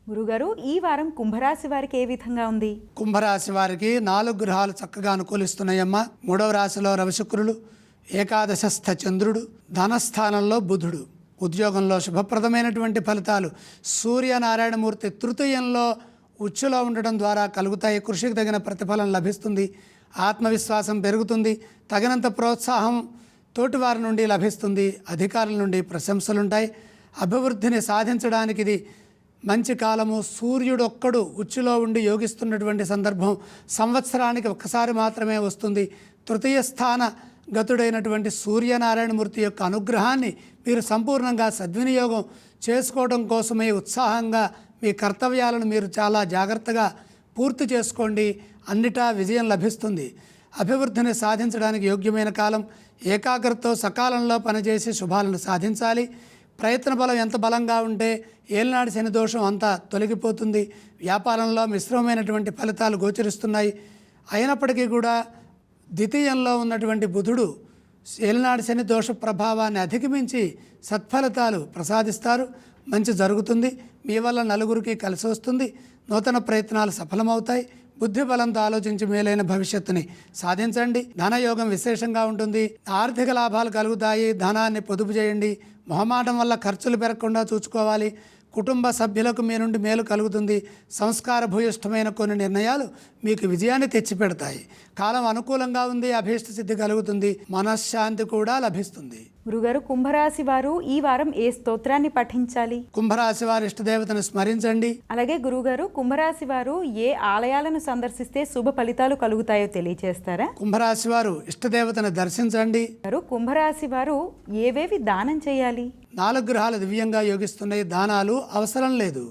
గురుగారు, ఈ వారం కుంభరాశి వారికి ఏ విధంగా ఉంది? కుంభరాశి వారికి 4 గ్రహాలు చక్కగా అనుకూలిస్తున్నాయమ్మా. 3వ రాశిలో రవిశుక్రులు, ఏకాదశస్థ చంద్రుడు, ధనస్థానంలో బుధుడు. ఉద్యోగంలో శుభప్రదమైనటువంటి ఫలితాలు సూర్యనారాయణమూర్తి తృతీయంలో ఉచ్చులో ఉండడం ద్వారా కలుగుతాయి. కృషికి తగిన ప్రతిఫలం లభిస్తుంది. ఆత్మవిశ్వాసం పెరుగుతుంది. తగినంత ప్రోత్సాహం తోటివారి నుండి లభిస్తుంది. అధికారుల నుండి ప్రశంసలుంటాయి. అభివృద్ధిని సాధించడానికి ఇది మంచి కాలము. సూర్యుడు ఒక్కడు ఉచ్చులో ఉండి యోగిస్తున్నటువంటి సందర్భం సంవత్సరానికి ఒక్కసారి మాత్రమే వస్తుంది. తృతీయ స్థాన గతుడైనటువంటి సూర్యనారాయణమూర్తి యొక్క అనుగ్రహాన్ని మీరు సంపూర్ణంగా సద్వినియోగం చేసుకోవడం కోసమే ఉత్సాహంగా మీ కర్తవ్యాలను మీరు చాలా జాగ్రత్తగా పూర్తి చేసుకోండి. అన్నిటా విజయం లభిస్తుంది. అభివృద్ధిని సాధించడానికి యోగ్యమైన కాలం. ఏకాగ్రతతో సకాలంలో పనిచేసి శుభాలను సాధించాలి. ప్రయత్న బలం ఎంత బలంగా ఉంటే ఏలినాటి శని దోషం అంతా తొలగిపోతుంది. వ్యాపారంలో మిశ్రమమైనటువంటి ఫలితాలు గోచరిస్తున్నాయి. అయినప్పటికీ కూడా ద్వితీయంలో ఉన్నటువంటి బుధుడు ఏలినాటి శని దోష ప్రభావాన్ని అధిగమించి సత్ఫలితాలు ప్రసాదిస్తారు. మంచి జరుగుతుంది. మీ వల్ల నలుగురికి కలిసి వస్తుంది. నూతన ప్రయత్నాలు సఫలమవుతాయి. బుద్ధి బలంతో ఆలోచించి మేలైన భవిష్యత్తుని సాధించండి. ధనయోగం విశేషంగా ఉంటుంది. ఆర్థిక లాభాలు కలుగుతాయి. ధనాన్ని పొదుపు చేయండి. మొహమాటం వల్ల ఖర్చులు పెరగకుండా చూసుకోవాలి. కుటుంబ సభ్యులకు మీ నుండి మేలు కలుగుతుంది. సంస్కార భూయిష్టమైన కొన్ని నిర్ణయాలు మీకు విజయాన్ని తెచ్చిపెడతాయి. కాలం అనుకూలంగా ఉంది. అభీష్ట సిద్ధి కలుగుతుంది. మనశ్శాంతి కూడా లభిస్తుంది. గురుగారు, కుంభరాశి వారు ఈ వారం ఏ స్తోత్రాన్ని పఠించాలి? కుంభరాశి వారి ఇష్టదేవతను స్మరించండి. అలాగే గురుగారు, కుంభరాశి వారు ఏ ఆలయాలను సందర్శిస్తే శుభ ఫలితాలు కలుగుతాయో తెలియచేస్తారా? కుంభరాశి వారు ఇష్టదేవతను దర్శించండి. కుంభరాశి వారు ఏవేవి దానం చేయాలి? 4 గ్రహాలు దివ్యంగా యోగిస్తున్నాయి. దానాలు అవసరం లేదు.